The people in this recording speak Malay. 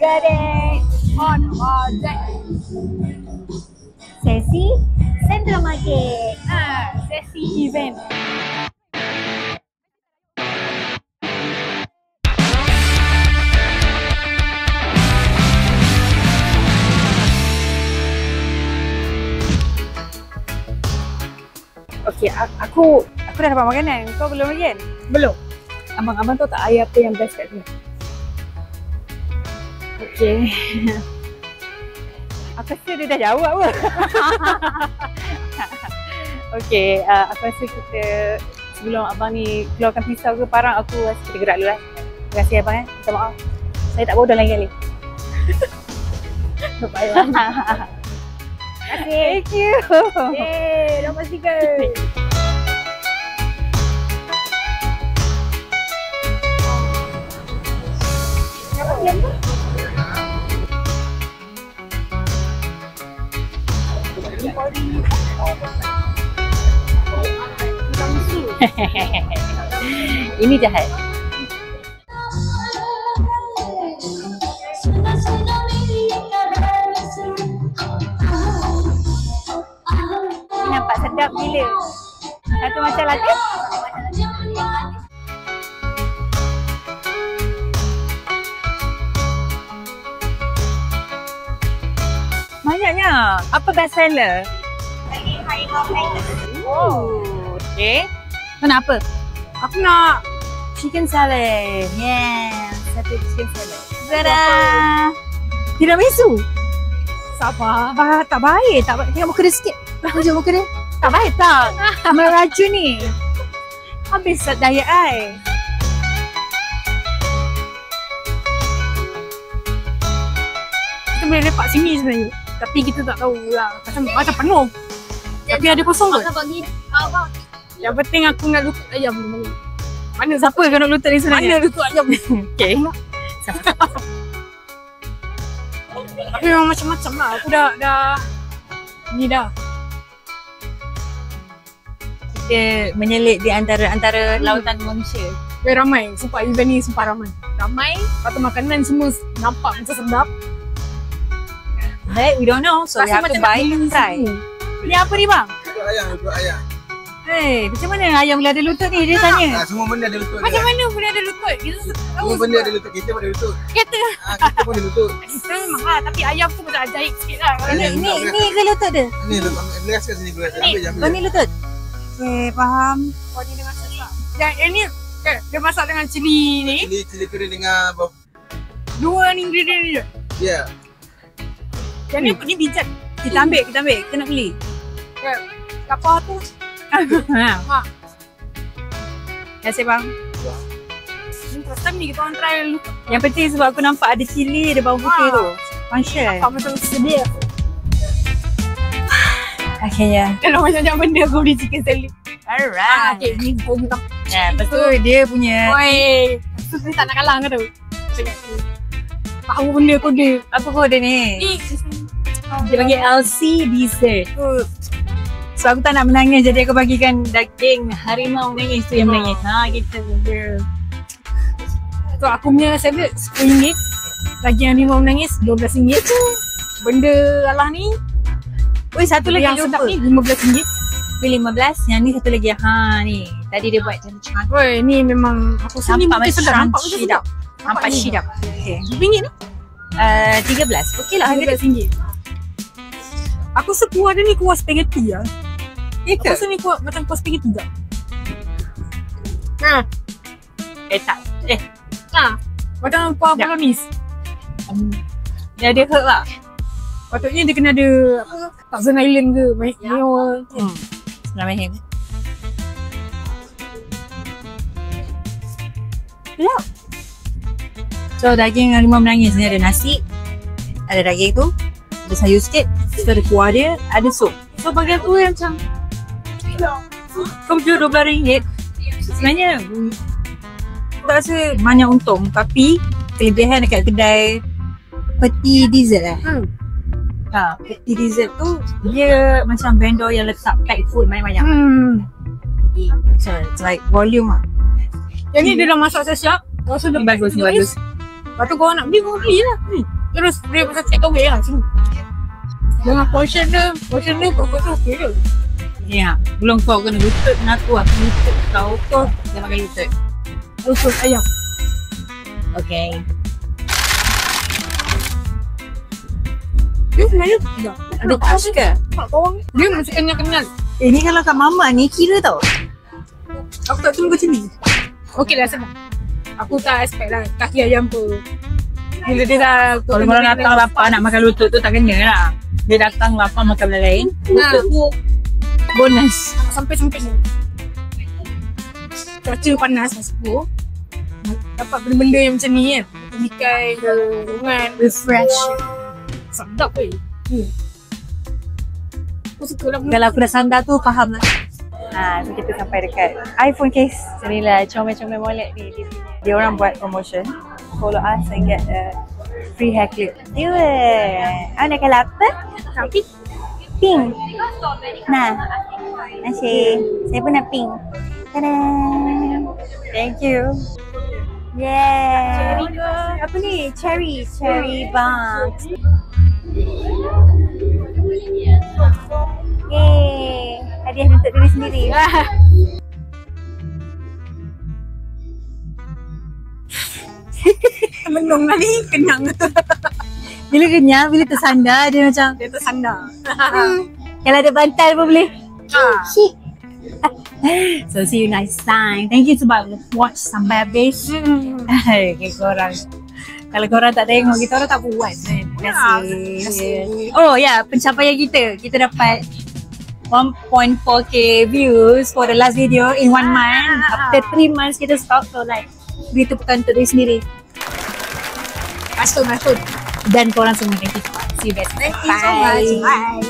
Gadek on project. Sesi Central Market. Sesi event. Okey, aku dah dapat makanan. Kau belum lagi kan? Belum. Abang tahu tak air apa yang best kat sini? Okey. Aku rasa dia dah jawab apa. Okey, aku rasa kita sebelum abang ni keluarkan pisau ke parang, aku rasa kita gerak dulu lah. Terima kasih abang minta maaf. Saya tak bodoh lagi kali. Terima kasih. Thank you. Yeay, nombor 3. Ini jahat. Ini nampak sedap gila. Satu macam latte. Banyaknya. Apa best seller? Oh, okay. Kau nak apa? Aku nak Chicken salad. Yeah, satu chicken salad. Tada! Tiramisu. sabar. Tak baik. Tak baik. Tengok muka dia sikit. Tunjuk muka dia. Tak baik tak? Meracun ni. Habis diet I. Kita boleh lepak sini sebenarnya. Tapi kita tak tahu lah. Macam penuh. Tapi ada kosong kot. Yang penting aku nak lutut ayam. Mana siapa kau nak lutut ni sebenarnya? Mana lutut ayam? Okay. Tapi memang macam-macam lah. Aku dah ni dah. Kita menyelit di antara lautan manusia. Ramai. Sumpah event ni sumpah ramai. Ramai. Lepas tu makanan semua nampak macam sedap. But we don't know, so we have to buy and try. Ni apa ni bang? Lutut ayam. Hey, macam mana ayam boleh ada lutut ni? Dia tanya. Semua benda ada lutut. Macam mana boleh ada lutut? Kita Semua benda ada lutut. Kita pun ada lutut. Kita Kita pun ada lutut. Kita memang lah. Tapi ayam tu macam ajaib sikit lah. Ni ke lutut dia? Ni beras kat sini beras. Oh ni lutut? Okay, faham. Oh ni dengan masak. Yang ni dia masak dengan cili ni. Cili kering dengan bawang. Dua ni ingredient ni je. Ya. Yang ni ni bijak. Kita ambil. Kita nak beli. Kapal tu. Ha. Terima kasih bang. First time ni kita orang try lutut. Yang penting sebab aku nampak ada cili, ada bawang putih tu. Function. Nampak macam sedih. Akhirnya. Kalau macam benda aku beli chicken salad. Alright. Okay, ni bom tak. Ya, lepas tu dia punya. Oi. Tu tak nak kalah ke tu. Tahu benda kode. Apa kode ni? Dia panggil LC dessert. So aku tak nak menangis, jadi aku bagikan daging harimau menangis tu yang menangis. Ha, gitu. So aku punya salad RM10. Daging harimau menangis RM12. Benda alah ni. Oi, satu lagi yang lupa. sedap ni RM15. RM15. Yang ni satu lagi. Ha ni. Tadi dia buat macam cantik. Oi, ni memang aku sini Nampak macam sedap. Nampak crunchy sedap. Nampak sedap. Okay. RM15 ni? 13. Okey lah harga dia. RM13. Aku rasa kuah dia ni kuah spaghetti lah. Ya Aku rasa ni kuah macam kuah spaghetti tak? Tak. Macam kuah bolognese. Dia ada herb lah. Patutnya dia kena ada apa? Thousand Island ke? Mayo. Bismillahirrahmanirrahim. Sedap. So daging harimau menangis ni ada nasi, ada daging tu, ada sayur sikit, lepas tu ada kuah dia, ada sup. So bagi aku yang macam kau jual RM12. Sebenarnya tak rasa banyak untung, tapi kelebihan dekat kedai Peti Dessert Peti Dessert tu dia macam vendor yang letak pack food banyak-banyak. So it's like volume lah. Yang ni dia dah masak siap-siap. Rasa dah Bagus. Lepas tu korang nak beli, korang beli lah. Terus dia pasal take away lah sini. Dengan portion dia pokok tu okey ke? Ya, belum kau kena lutut dengan aku lah. Lutut kau kau, dia makan lutut. Lutut ayam. Okay. Dia sebenarnya tidak. Ada touch ke? Tak korang. Dia masih kenyal-kenyal. Ni kalau kat mama ni kira tau. Aku tak tunggu macam ni. Okey lah senang. Aku tak expect lah kaki ayam tu. Bila dia dah Kalau orang datang lapar nak makan lutut tu tak kena lah. Dia datang lapar makan benda lain. Lutut tu bonus. Sampai-sampai ni. Cuaca panas masa tu. Dapat benda-benda yang macam ni kan. Ikan ke, rungan, Refresh. sedap weh. Aku suka lah. Kalau aku dah sandar tu faham lah. So kita sampai dekat iPhone case. Jadi lah comel-comel molek ni dia punya. Dia orang buat promotion. Follow us and get a free hair clip. Nak kalau apa? Tapi Pink. Nah. Asyik. Saya pun nak pink. Tada. Thank you. Yeah. cherry ke? Apa ni? Cherry box. Yeay. Hadiah untuk diri sendiri. Menung lah ni, kenyang. Bila kenyang, bila tersandar dia macam Dia tersandar. kalau ada bantal pun boleh. Ha. So see you next time. Thank you sebab watch sampai habis. Okay, korang. Kalau korang tak tengok, kita orang tak buat. Terima kasih. Oh ya, pencapaian kita. Kita dapat 1.4k views for the last video in 1 month. After 3 months kita stop. So like, beri tepukan untuk diri sendiri. Masuk. Dan korang semua, thank you so much. See you guys. Thank you so much. Bye.